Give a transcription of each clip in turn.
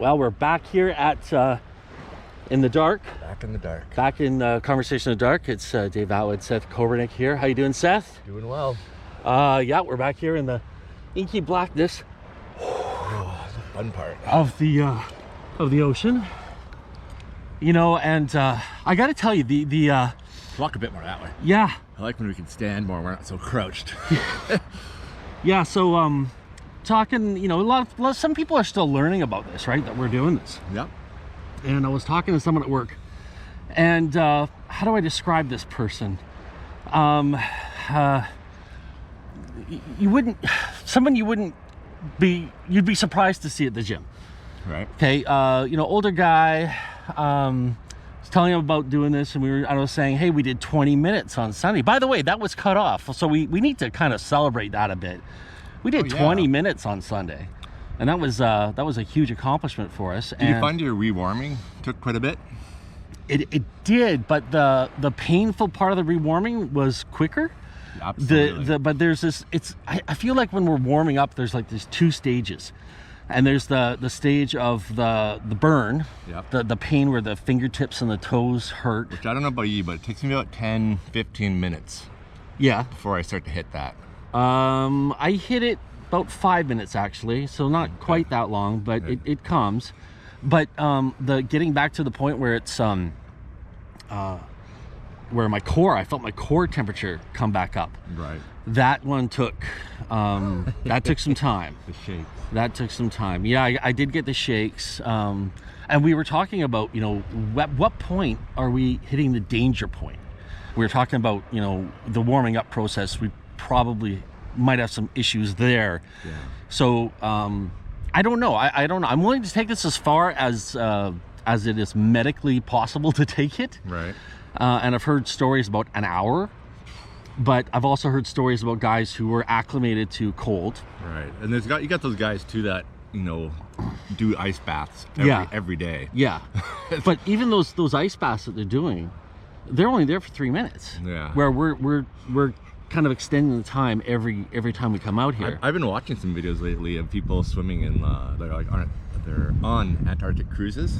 Well, we're back here at in the dark. Back in the dark. Back in Conversation in the Dark. It's Dave Atwood, Seth Kobernick here. How you doing, Seth? Doing well. Yeah, we're back here in the inky blackness The fun part. of the ocean. You know, and I got to tell you, the Walk a bit more that way. yeah, I like when we can stand more. We're not so crouched. yeah. So talking, you know, some people are still learning about this, right? That we're doing this. Yep. And I was talking to someone at work, and how do I describe this person? You'd be surprised to see at the gym. Right. Okay, you know, older guy, was telling him about doing this, and I was saying, hey, we did 20 minutes on Sunday. By the way, that was cut off, so we need to kind of celebrate that a bit. We did 20 minutes on Sunday, and that was a huge accomplishment for us. Did you find your rewarming took quite a bit? It did, but the painful part of the rewarming was quicker. Absolutely. But there's this. I feel like when we're warming up, there's two stages, and there's the stage of the burn, Yep. the pain where the fingertips and the toes hurt. Which I don't know about you, but it takes me about 10-15 minutes Yeah. before I start to hit that. I hit it about 5 minutes actually, so not quite that long, but Okay. it comes. But the getting back to the point where it's where I felt my core temperature come back up. Right. That one took that took some time. The shakes. That took some time. Yeah, I did get the shakes. And we were talking about, you know, at what point are we hitting the danger point? We were talking about, you know, the warming up process. We probably might have some issues there. Yeah. So I don't know. I don't know. I'm willing to take this as far as it is medically possible to take it. Right. And I've heard stories about an hour, but I've also heard stories about guys who were acclimated to cold. Right. And you got those guys too that, you know, do ice baths every day. Yeah. But even those ice baths that they're doing, they're only there for 3 minutes. Yeah. Where we're kind of extending the time every time we come out here. I've been watching some videos lately of people swimming in they're on Antarctic cruises,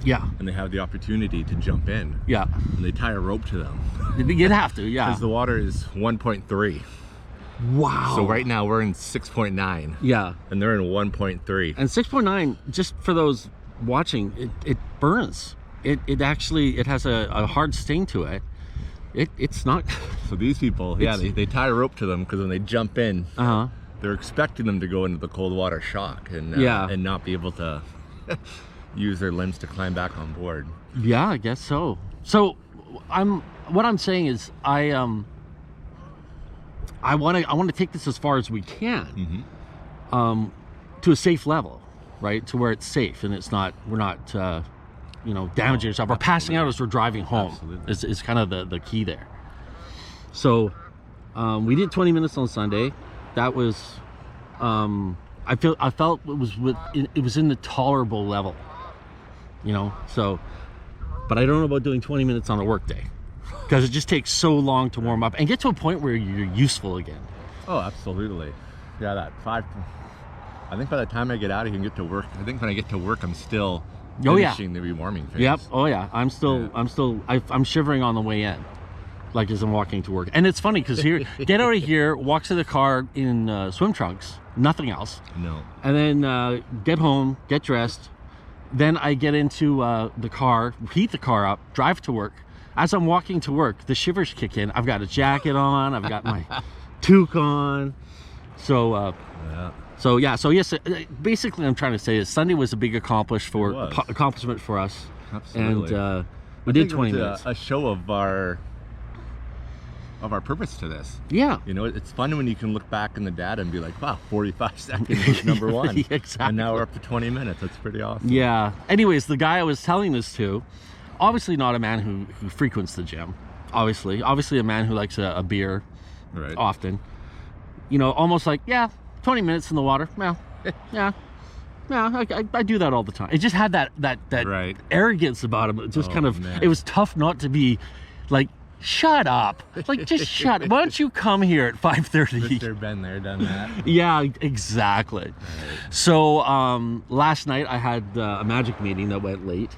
Yeah. and they have the opportunity to jump in, Yeah. and they tie a rope to them You'd have to, yeah. because the water is 1.3. Wow. So right now we're in 6.9, Yeah. and they're in 1.3. And 6.9, just for those watching, it burns. It actually has a hard sting to it. It's not. So these people, they tie a rope to them because when they jump in, they're expecting them to go into the cold water shock and not be able to use their limbs to climb back on board. Yeah, I guess so. So what I'm saying is I want to take this as far as we can, to a safe level, right? To where it's safe and we're not you know, damaging yourself. We're passing out as we're driving home. Absolutely. Is kind of the key there. So we did 20 minutes on Sunday. That was I felt it was in the tolerable level, you know. So, but I don't know about doing 20 minutes on a work day, because it just takes so long to warm up and get to a point where you're useful again. Oh, absolutely. Yeah, I think by the time I get out of here and get to work, I think when I get to work, I'm still finishing the rewarming phase. Yep. Oh yeah. I'm shivering on the way in, like as I'm walking to work. And it's funny because get out of here, walk to the car in swim trunks, nothing else. No. And then get home, get dressed. Then I get into the car, heat the car up, drive to work. As I'm walking to work, the shivers kick in. I've got a jacket on. I've got my toque on. So yes, basically I'm trying to say is Sunday was a big accomplishment for us. Absolutely. And we did 20 minutes. A show of our purpose to this. Yeah. You know, it's fun when you can look back in the data and be like, wow, 45 seconds was number one. Exactly. And now we're up to 20 minutes. That's pretty awesome. Yeah. Anyways, the guy I was telling this to, obviously not a man who frequents the gym. Obviously a man who likes a beer often. You know, almost like, 20 minutes in the water. Well, I do that all the time. It just had that arrogance about him. It just it was tough not to be like shut up. Like, just shut up. Why don't you come here at 5:30? Mr. Been there, done that. Yeah, exactly. Right. So last night I had a magic meeting that went late,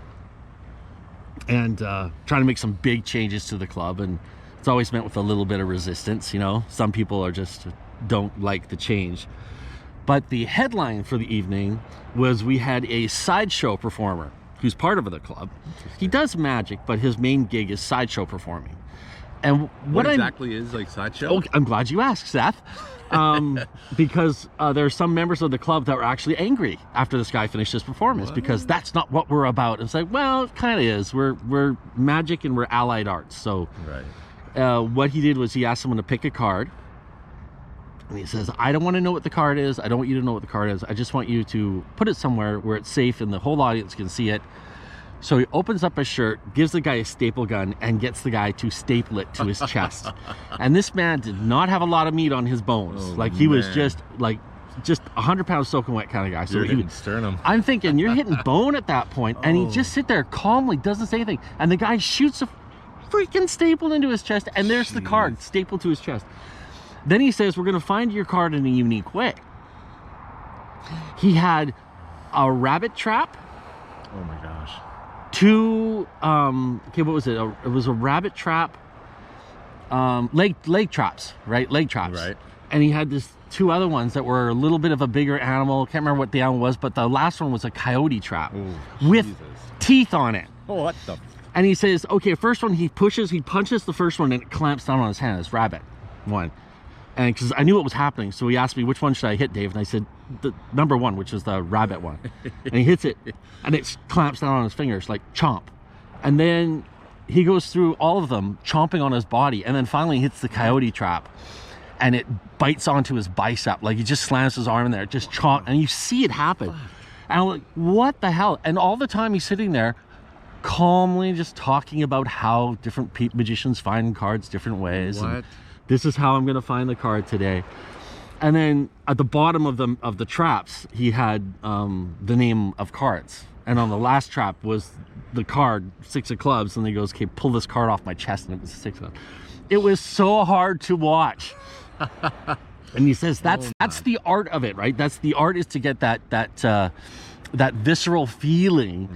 and trying to make some big changes to the club, and it's always met with a little bit of resistance. You know, some people are just don't like the change. But the headline for the evening was we had a sideshow performer who's part of the club. He does magic, but his main gig is sideshow performing. And what exactly is like sideshow? Oh, I'm glad you asked, Seth. Because there are some members of the club that were actually angry after this guy finished his performance, because that's not what we're about. It's like, well, it kind of is. We're magic and we're allied arts. So what he did was he asked someone to pick a card. And he says, I don't want to know what the card is. I don't want you to know what the card is. I just want you to put it somewhere where it's safe and the whole audience can see it. So he opens up his shirt, gives the guy a staple gun, and gets the guy to staple it to his chest. And this man did not have a lot of meat on his bones. He was just 100 pounds soaking wet kind of guy. So you're hitting sternum. I'm thinking, you're hitting bone at that point. And he just sit there calmly, doesn't say anything. And the guy shoots a freaking staple into his chest, and there's the card stapled to his chest. Then he says, we're going to find your card in a unique way. He had a rabbit trap. Oh my gosh. Two, okay, what was it? It was a rabbit trap, leg traps, right? Leg traps. Right. And he had this two other ones that were a little bit of a bigger animal. Can't remember what the animal was, but the last one was a coyote trap with teeth on it. Oh, what the? And he says, okay, first one he punches the first one and it clamps down on his hand, this rabbit one. And because I knew what was happening, so he asked me, which one should I hit, Dave? And I said, the number one, which is the rabbit one. And he hits it, and it clamps down on his fingers, like chomp. And then he goes through all of them, chomping on his body, and then finally hits the coyote trap, and it bites onto his bicep. Like, he just slams his arm in there, just chomp, and you see it happen. And I'm like, what the hell? And all the time he's sitting there, calmly just talking about how different magicians find cards different ways. What? And this is how I'm going to find the card today. And then at the bottom of the traps, he had the name of cards. And on the last trap was the card, 6 of clubs. And he goes, okay, pull this card off my chest. And it was 6 of them. It was so hard to watch. And he says, that's the art of it, right? That's the art, is to get that visceral feeling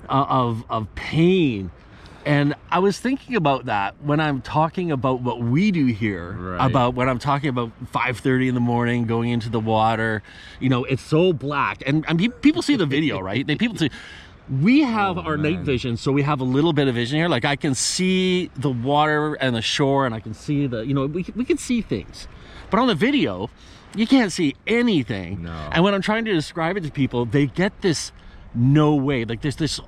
of pain. And I was thinking about that when I'm talking about what we do here, about when I'm talking about 5:30 in the morning, going into the water. You know, it's so black. And people see the video, right? People see. We have our night vision, so we have a little bit of vision here. Like, I can see the water and the shore, and I can see we can see things. But on the video, you can't see anything. No. And when I'm trying to describe it to people, they get this no way. Like, there's this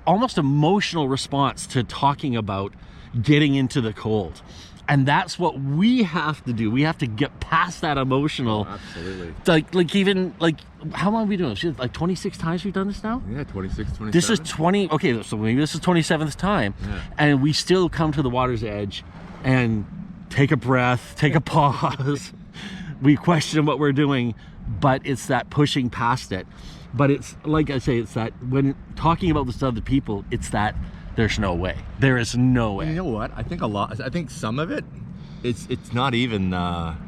almost emotional response to talking about getting into the cold. And that's what we have to do. We have to get past that emotional. Oh, absolutely. Like how long have we doing? Like 26 times we've done this now? Yeah, 26, 27. This is 20. Okay, so maybe this is 27th time. Yeah. And we still come to the water's edge and take a breath, take a pause. We question what we're doing, but it's that pushing past it. But it's, like I say, it's that when talking about this to other people, it's that there's no way. There is no way. And you know what? I think some of it, it's not even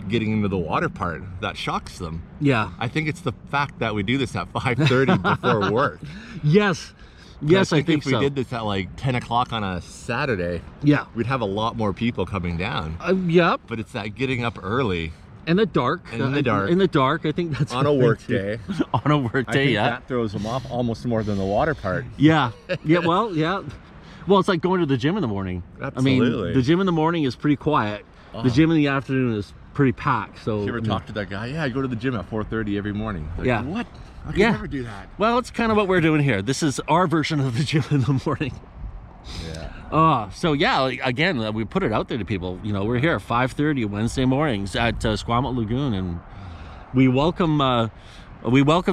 getting into the water part that shocks them. Yeah. I think it's the fact that we do this at 5:30 before work. Yes. Yes, I think if we did this at like 10 o'clock on a Saturday, we'd have a lot lot more people coming down. Yep. But it's that getting up early. In the dark. In the dark. In the dark, I think that's on a work day. On a work day, that throws them off almost more than the water part. Yeah. Yeah. Well, yeah. Well, it's like going to the gym in the morning. Absolutely. I mean, the gym in the morning is pretty quiet. The gym in the afternoon is pretty packed. So. You ever talk to that guy? Yeah, I go to the gym at 4:30 every morning. Like, what? I could never do that. Well, it's kind of what we're doing here. This is our version of the gym in the morning. Yeah. So yeah, again, we put it out there to people. You know, we're here 5:30 Wednesday mornings at Squamish Lagoon, and we welcome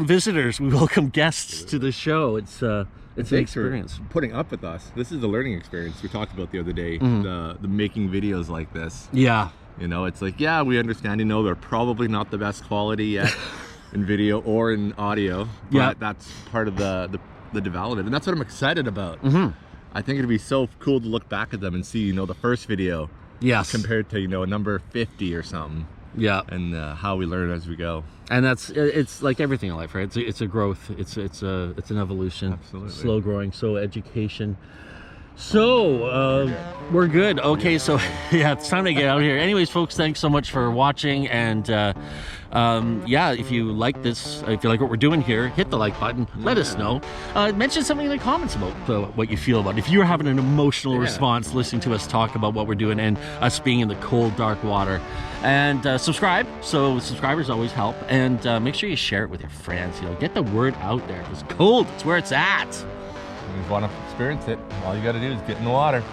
visitors, we welcome guests to the show. It's an experience. Putting up with us. This is a learning experience. We talked about the other day, the making videos like this. Yeah. You know, it's like, yeah, we understand. You know, they're probably not the best quality yet in video or in audio. But that's part of the development, and that's what I'm excited about. I think it'd be so cool to look back at them and see, you know, the first video. Yes. Compared to, you know, number 50 or something. Yeah. And how we learn as we go. And it's like everything in life, right? It's a growth. It's an evolution. Absolutely. Slow growing. So education. So we're good. Okay, so yeah, it's time to get out of here. Anyways, folks, thanks so much for watching. And yeah, if you like this, if you like what we're doing here, hit the like button. Let us know. Mention something in the comments about what you feel about it. If you're having an emotional response listening to us talk about what we're doing and us being in the cold, dark water. And subscribe. So subscribers always help. And make sure you share it with your friends. You know, get the word out there. It's cold. It's where it's at. If you want to experience it, all you got to do is get in the water.